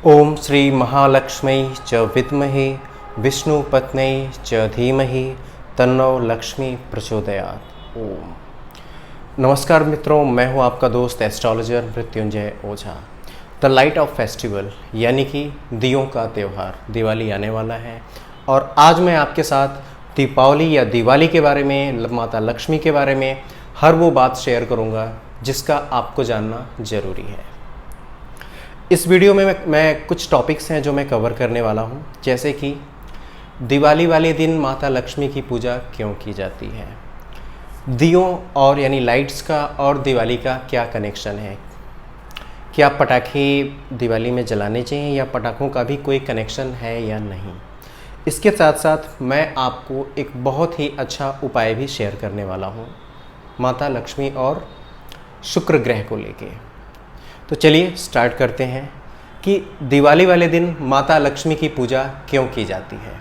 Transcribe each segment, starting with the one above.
ओम श्री महालक्ष्मी च विद्महे विष्णुपत्न्यै च धीमहि तन्नो लक्ष्मी प्रचोदयात्। ओम। नमस्कार मित्रों, मैं हूं आपका दोस्त astrologer Mrityunjay Ojha. The light of festival यानी कि दियों का त्यौहार दिवाली आने वाला है और आज मैं आपके साथ दीपावली या दिवाली के बारे में, माता लक्ष्मी के बारे में हर वो बात शेयर करूंगा जिसका आपको जानना ज़रूरी है। इस वीडियो में मैं कुछ टॉपिक्स हैं जो मैं कवर करने वाला हूं, जैसे कि दिवाली वाले दिन माता लक्ष्मी की पूजा क्यों की जाती है, दियों और यानी लाइट्स का और दिवाली का क्या कनेक्शन है, क्या पटाखे दिवाली में जलाने चाहिए या पटाखों का भी कोई कनेक्शन है या नहीं। इसके साथ साथ मैं आपको एक बहुत ही अच्छा उपाय भी शेयर करने वाला हूं माता लक्ष्मी और शुक्र ग्रह को लेके। तो चलिए स्टार्ट करते हैं कि दिवाली वाले दिन माता लक्ष्मी की पूजा क्यों की जाती है।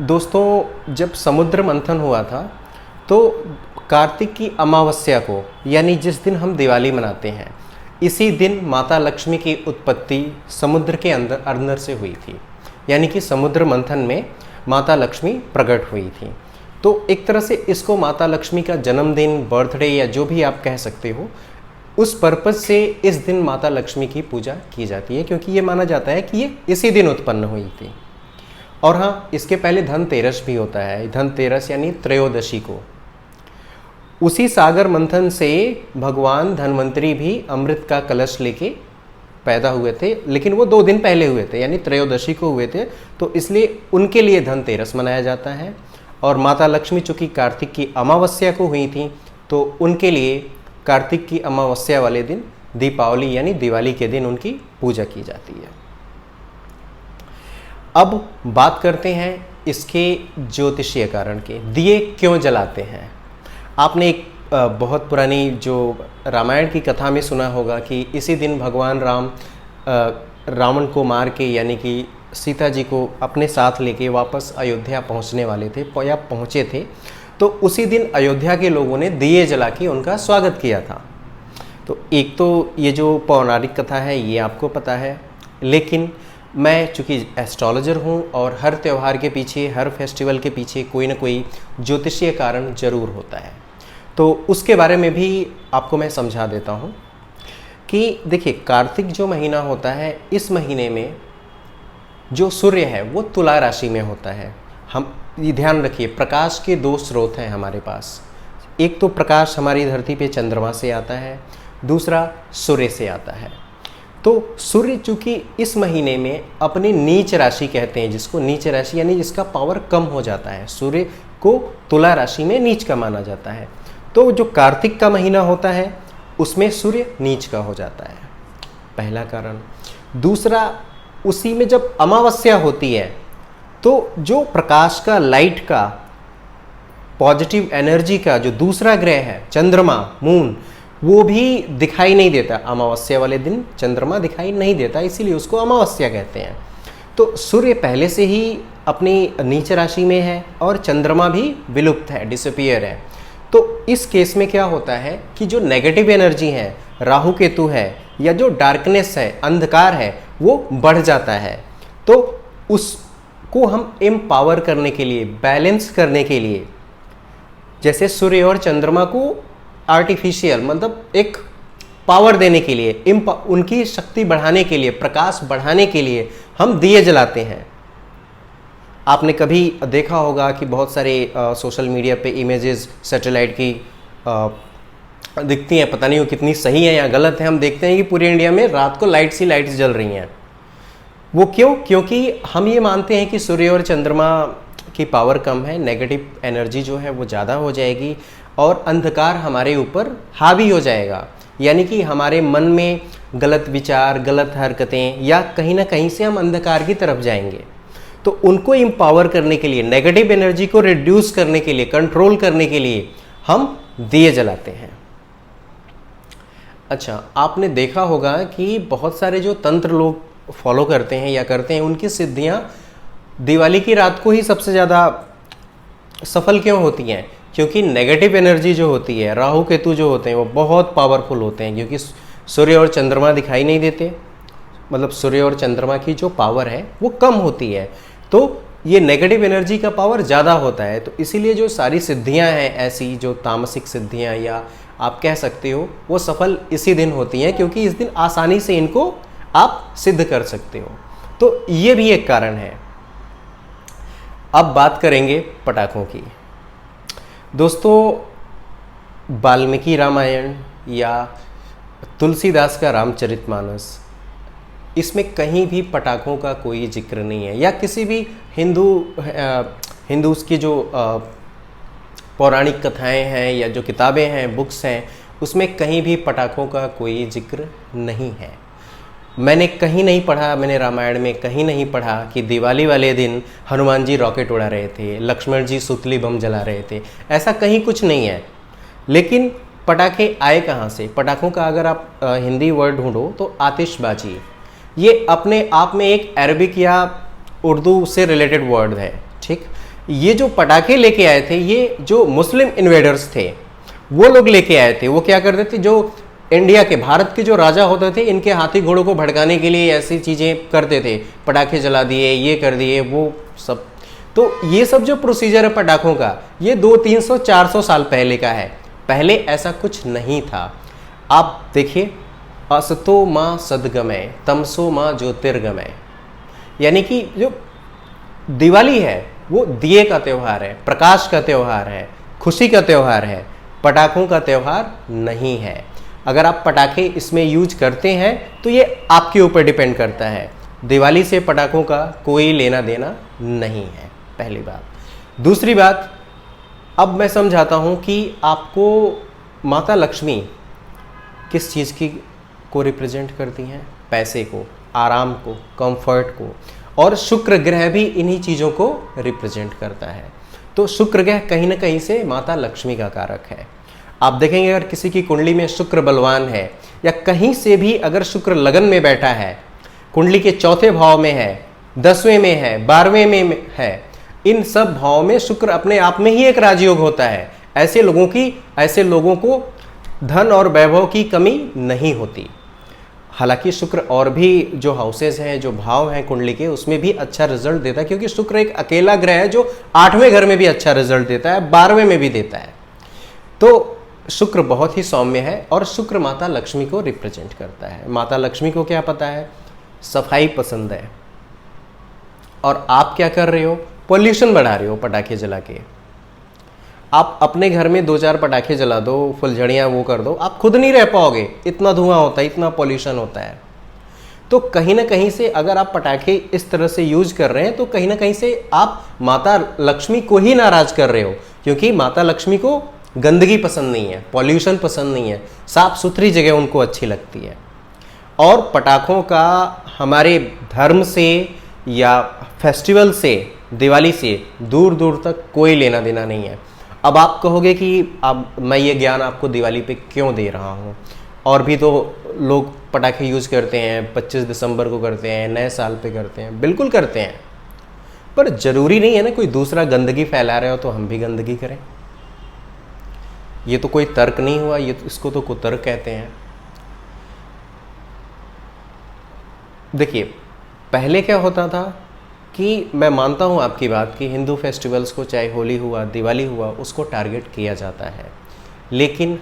दोस्तों, जब समुद्र मंथन हुआ था तो कार्तिक की अमावस्या को, यानी जिस दिन हम दिवाली मनाते हैं, इसी दिन माता लक्ष्मी की उत्पत्ति समुद्र के अंदर से हुई थी। यानी कि समुद्र मंथन में माता लक्ष्मी प्रकट हुई थी। तो एक तरह से इसको माता लक्ष्मी का जन्मदिन, बर्थडे या जो भी आप कह सकते हो, उस पर्पज़ से इस दिन माता लक्ष्मी की पूजा की जाती है, क्योंकि ये माना जाता है कि ये इसी दिन उत्पन्न हुई थी। और हाँ, इसके पहले धनतेरस भी होता है। धनतेरस यानी त्रयोदशी को। उसी सागर मंथन से भगवान धन्वंतरी भी अमृत का कलश लेके पैदा हुए थे, लेकिन वो 2 दिन पहले हुए थे, यानी त्रयोदशी को हुए थे। तो इसलिए उनके लिए धनतेरस मनाया जाता है। और माता लक्ष्मी चूँकि कार्तिक की अमावस्या को हुई थी, तो उनके लिए कार्तिक की अमावस्या वाले दिन दीपावली यानी दिवाली के दिन उनकी पूजा की जाती है। अब बात करते हैं इसके ज्योतिषीय कारण के। दिए क्यों जलाते हैं? आपने एक बहुत पुरानी जो रामायण की कथा में सुना होगा कि इसी दिन भगवान राम रावण को मार के, यानी कि सीता जी को अपने साथ लेके वापस अयोध्या पहुंचने वाले थे या पहुंचे थे। तो उसी दिन अयोध्या के लोगों ने दिए जला के उनका स्वागत किया था। तो एक तो ये जो पौराणिक कथा है ये आपको पता है, लेकिन मैं चूँकि एस्ट्रोलॉजर हूँ और हर त्यौहार के पीछे, हर फेस्टिवल के पीछे कोई ना कोई ज्योतिषीय कारण जरूर होता है। तो उसके बारे में भी आपको मैं समझा देता हूँ कि देखिए, कार्तिक जो महीना होता है, इस महीने में जो सूर्य है वो तुला राशि में होता है। हम ये ध्यान रखिए, प्रकाश के 2 स्रोत हैं हमारे पास। एक तो प्रकाश हमारी धरती पे चंद्रमा से आता है, दूसरा सूर्य से आता है। तो सूर्य चूँकि इस महीने में अपनी नीच राशि कहते हैं, जिसको नीच राशि यानी जिसका पावर कम हो जाता है, सूर्य को तुला राशि में नीच का माना जाता है। तो जो कार्तिक का महीना होता है उसमें सूर्य नीच का हो जाता है, पहला कारण। दूसरा, उसी में जब अमावस्या होती है तो जो प्रकाश का, लाइट का, पॉजिटिव एनर्जी का जो दूसरा ग्रह है चंद्रमा, मून, वो भी दिखाई नहीं देता। अमावस्या वाले दिन चंद्रमा दिखाई नहीं देता, इसीलिए उसको अमावस्या कहते हैं। तो सूर्य पहले से ही अपनी नीच राशि में है और चंद्रमा भी विलुप्त है, डिसअपीयर है। तो इस केस में क्या होता है कि जो नेगेटिव एनर्जी है, राहु केतु है, या जो डार्कनेस है, अंधकार है, वो बढ़ जाता है। तो उसको हम एम्पावर करने के लिए, बैलेंस करने के लिए, जैसे सूर्य और चंद्रमा को आर्टिफिशियल मतलब एक पावर देने के लिए, उनकी शक्ति बढ़ाने के लिए, प्रकाश बढ़ाने के लिए हम दिए जलाते हैं। आपने कभी देखा होगा कि बहुत सारे सोशल मीडिया पे इमेजेस सैटेलाइट की दिखती हैं, पता नहीं वो कितनी सही है या गलत है। हम देखते हैं कि पूरे इंडिया में रात को लाइट्स ही लाइट्स जल रही हैं। वो क्यों? क्योंकि हम ये मानते हैं कि सूर्य और चंद्रमा की पावर कम है, नेगेटिव एनर्जी जो है वो ज़्यादा हो जाएगी और अंधकार हमारे ऊपर हावी हो जाएगा। यानी कि हमारे मन में गलत विचार, गलत हरकतें, या कहीं ना कहीं से हम अंधकार की तरफ जाएंगे। तो उनको एम्पावर करने के लिए, नेगेटिव एनर्जी को रिड्यूस करने के लिए, कंट्रोल करने के लिए हम दिए जलाते हैं। अच्छा, आपने देखा होगा कि बहुत सारे जो तंत्र लोग फॉलो करते हैं या करते हैं, उनकी सिद्धियां दिवाली की रात को ही सबसे ज़्यादा सफल क्यों होती हैं? क्योंकि नेगेटिव एनर्जी जो होती है, राहु केतु जो होते हैं, वो बहुत पावरफुल होते हैं, क्योंकि सूर्य और चंद्रमा दिखाई नहीं देते। मतलब सूर्य और चंद्रमा की जो पावर है वो कम होती है, तो ये नेगेटिव एनर्जी का पावर ज़्यादा होता है। तो इसीलिए जो सारी सिद्धियां हैं ऐसी जो तामसिक सिद्धियां या आप कह सकते हो वो सफल इसी दिन होती हैं, क्योंकि इस दिन आसानी से इनको आप सिद्ध कर सकते हो। तो ये भी एक कारण है। अब बात करेंगे पटाखों की। दोस्तों, वाल्मीकि रामायण या तुलसीदास का रामचरितमानस, इसमें कहीं भी पटाखों का कोई जिक्र नहीं है, या किसी भी हिंदू की जो पौराणिक कथाएं हैं या जो किताबें हैं, बुक्स हैं, उसमें कहीं भी पटाखों का कोई जिक्र नहीं है। मैंने कहीं नहीं पढ़ा, मैंने रामायण में कहीं नहीं पढ़ा कि दिवाली वाले दिन हनुमान जी रॉकेट उड़ा रहे थे, लक्ष्मण जी सुतली बम जला रहे थे, ऐसा कहीं कुछ नहीं है। लेकिन पटाखे आए कहाँ से? पटाखों का अगर आप हिंदी वर्ड ढूंढो तो आतिशबाजी, ये अपने आप में एक अरबिक या उर्दू से रिलेटेड वर्ड है, ठीक। ये जो पटाखे लेके आए थे, ये जो मुस्लिम इन्वेडर्स थे वो लोग लेके आए थे। वो क्या करते थे, जो इंडिया के, भारत के जो राजा होते थे, इनके हाथी घोड़ों को भड़काने के लिए ऐसी चीज़ें करते थे, पटाखे जला दिए, ये कर दिए, वो सब। तो ये सब जो प्रोसीजर है पटाखों का, ये 200-300-400 साल पहले का है। पहले ऐसा कुछ नहीं था। आप देखिए, असतो माँ सदगमय तमसो माँ ज्योतिर्गमय, यानी कि जो दिवाली है वो दिए का त्यौहार है, प्रकाश का त्यौहार है, खुशी का त्यौहार है, पटाखों का त्यौहार नहीं है। अगर आप पटाखे इसमें यूज करते हैं तो ये आपके ऊपर डिपेंड करता है। दिवाली से पटाखों का कोई लेना देना नहीं है, पहली बात। दूसरी बात, अब मैं समझाता हूँ कि आपको माता लक्ष्मी किस चीज़ की को रिप्रेजेंट करती हैं? पैसे को, आराम को, कंफर्ट को, और शुक्र ग्रह भी इन्हीं चीज़ों को रिप्रेजेंट करता है। तो शुक्र ग्रह कहीं ना कहीं से माता लक्ष्मी का कारक है। आप देखेंगे अगर किसी की कुंडली में शुक्र बलवान है, या कहीं से भी अगर शुक्र लगन में बैठा है, कुंडली के चौथे भाव में है, 10वें में है, 12वें में है, इन सब भावों में शुक्र अपने आप में ही एक राजयोग होता है। ऐसे लोगों को धन और वैभव की कमी नहीं होती। हालांकि शुक्र और भी जो हाउसेस हैं, जो भाव हैं कुंडली के, उसमें भी अच्छा रिजल्ट देता है, क्योंकि शुक्र एक अकेला ग्रह है जो 8वें घर में भी अच्छा रिजल्ट देता है, 12वें में भी देता है। तो शुक्र बहुत ही सौम्य है, और शुक्र माता लक्ष्मी को रिप्रेजेंट करता है। माता लक्ष्मी को क्या पता है? सफाई पसंद है। और आप क्या कर रहे हो? पॉल्यूशन बढ़ा रहे हो पटाखे जला के। आप अपने घर में 2-4 पटाखे जला दो, फुलझड़ियाँ वो कर दो, आप खुद नहीं रह पाओगे, इतना धुआं होता है, इतना पॉल्यूशन होता है। तो कहीं ना कहीं से अगर आप पटाखे इस तरह से यूज कर रहे हैं, तो कहीं ना कहीं से आप माता लक्ष्मी को ही नाराज कर रहे हो, क्योंकि माता लक्ष्मी को गंदगी पसंद नहीं है, पॉल्यूशन पसंद नहीं है, साफ सुथरी जगह उनको अच्छी लगती है। और पटाखों का हमारे धर्म से या फेस्टिवल से, दिवाली से दूर दूर तक कोई लेना देना नहीं है। अब आप कहोगे कि अब मैं ये ज्ञान आपको दिवाली पे क्यों दे रहा हूँ, और भी तो लोग पटाखे यूज़ करते हैं, 25 दिसंबर को करते हैं, नए साल पे करते हैं, बिल्कुल करते हैं, पर ज़रूरी नहीं है ना कोई दूसरा गंदगी फैला रहे हो तो हम भी गंदगी करें। ये तो कोई तर्क नहीं हुआ, ये तो, इसको तो कुतर्क कहते हैं। देखिए, पहले क्या होता था कि मैं मानता हूँ आपकी बात कि हिंदू फेस्टिवल्स को, चाहे होली हुआ, दिवाली हुआ, उसको टारगेट किया जाता है, लेकिन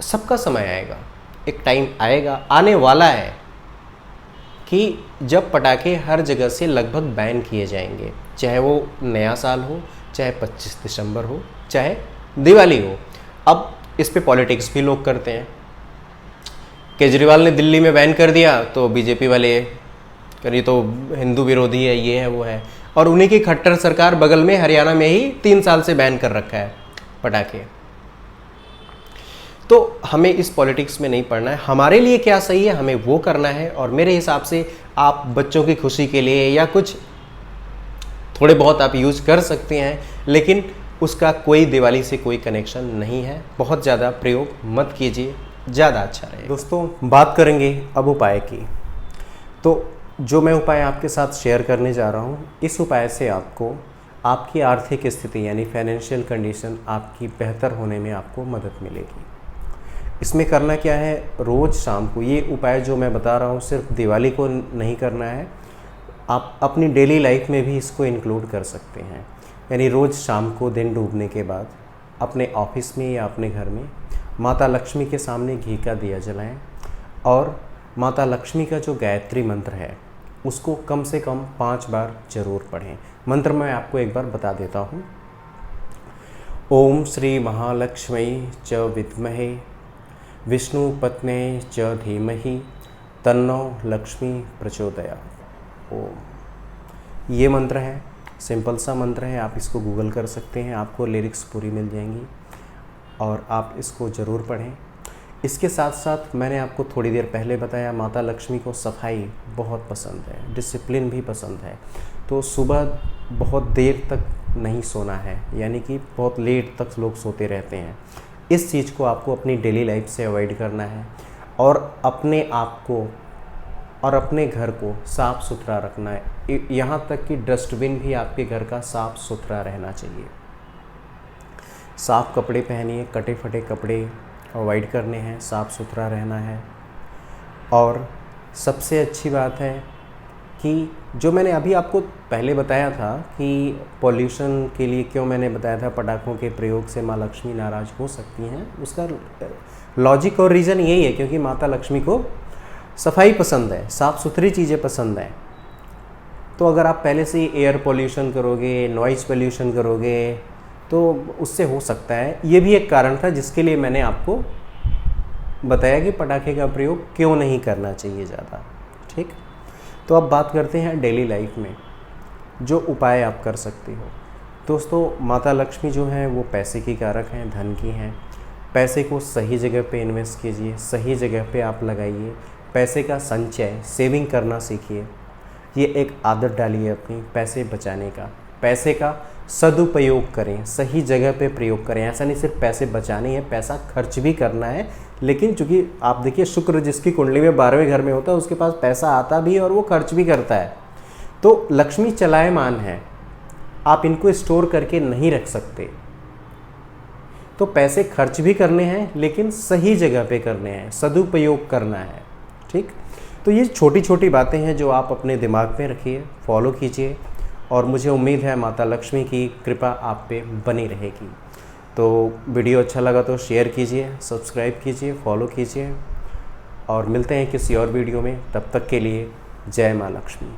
सबका समय आएगा, एक टाइम आएगा, आने वाला है कि जब पटाखे हर जगह से लगभग बैन किए जाएंगे, चाहे वो नया साल हो, चाहे 25 दिसंबर हो, चाहे दिवाली हो। अब इस पे पॉलिटिक्स भी लोग करते हैं। केजरीवाल ने दिल्ली में बैन कर दिया तो बीजेपी वाले करिए तो हिंदू विरोधी है, ये है वो है, और उन्हीं की खट्टर सरकार बगल में हरियाणा में ही 3 साल से बैन कर रखा है पटाखे। तो हमें इस पॉलिटिक्स में नहीं पड़ना है, हमारे लिए क्या सही है हमें वो करना है। और मेरे हिसाब से आप बच्चों की खुशी के लिए या कुछ थोड़े बहुत आप यूज कर सकते हैं, लेकिन उसका कोई दिवाली से कोई कनेक्शन नहीं है। बहुत ज़्यादा प्रयोग मत कीजिए, ज़्यादा अच्छा रहेगा। दोस्तों, बात करेंगे अब उपाय की। तो जो मैं उपाय आपके साथ शेयर करने जा रहा हूँ, इस उपाय से आपको आपकी आर्थिक स्थिति यानी फाइनेंशियल कंडीशन आपकी बेहतर होने में आपको मदद मिलेगी। इसमें करना क्या है, रोज़ शाम को ये उपाय जो मैं बता रहा हूँ सिर्फ दिवाली को नहीं करना है, आप अपनी डेली लाइफ में भी इसको इंक्लूड कर सकते हैं। यानी रोज़ शाम को दिन डूबने के बाद अपने ऑफिस में या अपने घर में माता लक्ष्मी के सामने घी का दिया जलाएं और माता लक्ष्मी का जो गायत्री मंत्र है उसको कम से कम 5 बार जरूर पढ़ें। मंत्र मैं आपको एक बार बता देता हूँ। ओम श्री महालक्ष्मी च विद्महे विष्णुपत्ने च धीमहि तन्नो लक्ष्मी प्रचोदयात्। ओम, ये मंत्र है, सिंपल सा मंत्र है, आप इसको गूगल कर सकते हैं, आपको लिरिक्स पूरी मिल जाएंगी और आप इसको ज़रूर पढ़ें। इसके साथ साथ मैंने आपको थोड़ी देर पहले बताया माता लक्ष्मी को सफाई बहुत पसंद है, डिसिप्लिन भी पसंद है, तो सुबह बहुत देर तक नहीं सोना है, यानी कि बहुत लेट तक लोग सोते रहते हैं। इस चीज़ को आपको अपनी डेली लाइफ से अवॉइड करना है और अपने आप को और अपने घर को साफ़ सुथरा रखना है। यहाँ तक कि डस्टबिन भी आपके घर का साफ़ सुथरा रहना चाहिए। साफ़ कपड़े पहनिए, कटे फटे कपड़े अवॉइड करने हैं, साफ़ सुथरा रहना है। और सबसे अच्छी बात है कि जो मैंने अभी आपको पहले बताया था कि पॉल्यूशन के लिए क्यों मैंने बताया था पटाखों के प्रयोग से माँ लक्ष्मी नाराज़ हो सकती हैं, उसका लॉजिक और रीज़न यही है क्योंकि माता लक्ष्मी को सफाई पसंद है, साफ़ सुथरी चीज़ें पसंद हैं। तो अगर आप पहले से ही एयर पॉल्यूशन करोगे, नॉइज़ पॉल्यूशन करोगे तो उससे हो सकता है। ये भी एक कारण था जिसके लिए मैंने आपको बताया कि पटाखे का प्रयोग क्यों नहीं करना चाहिए ज़्यादा। ठीक, तो अब बात करते हैं डेली लाइफ में जो उपाय आप कर सकते हो। दोस्तों, माता लक्ष्मी जो हैं वो पैसे की कारक हैं, धन की हैं। पैसे को सही जगह पे इन्वेस्ट कीजिए, सही जगह पे आप लगाइए। पैसे का संचय, सेविंग करना सीखिए। ये एक आदत डालिए अपनी पैसे बचाने का। पैसे का सदुपयोग करें, सही जगह पे प्रयोग करें। ऐसा नहीं सिर्फ पैसे बचाने हैं, पैसा खर्च भी करना है। लेकिन चूँकि आप देखिए शुक्र जिसकी कुंडली में 12वें घर में होता है उसके पास पैसा आता भी और वो खर्च भी करता है। तो लक्ष्मी चलायमान है, आप इनको स्टोर करके नहीं रख सकते। तो पैसे खर्च भी करने हैं लेकिन सही जगह पे करने हैं, सदुपयोग करना है। ठीक, तो ये छोटी छोटी बातें हैं जो आप अपने दिमाग में रखिए, फॉलो कीजिए और मुझे उम्मीद है माता लक्ष्मी की कृपा आप पे बनी रहेगी। तो वीडियो अच्छा लगा तो शेयर कीजिए, सब्सक्राइब कीजिए, फॉलो कीजिए और मिलते हैं किसी और वीडियो में। तब तक के लिए जय माँ लक्ष्मी।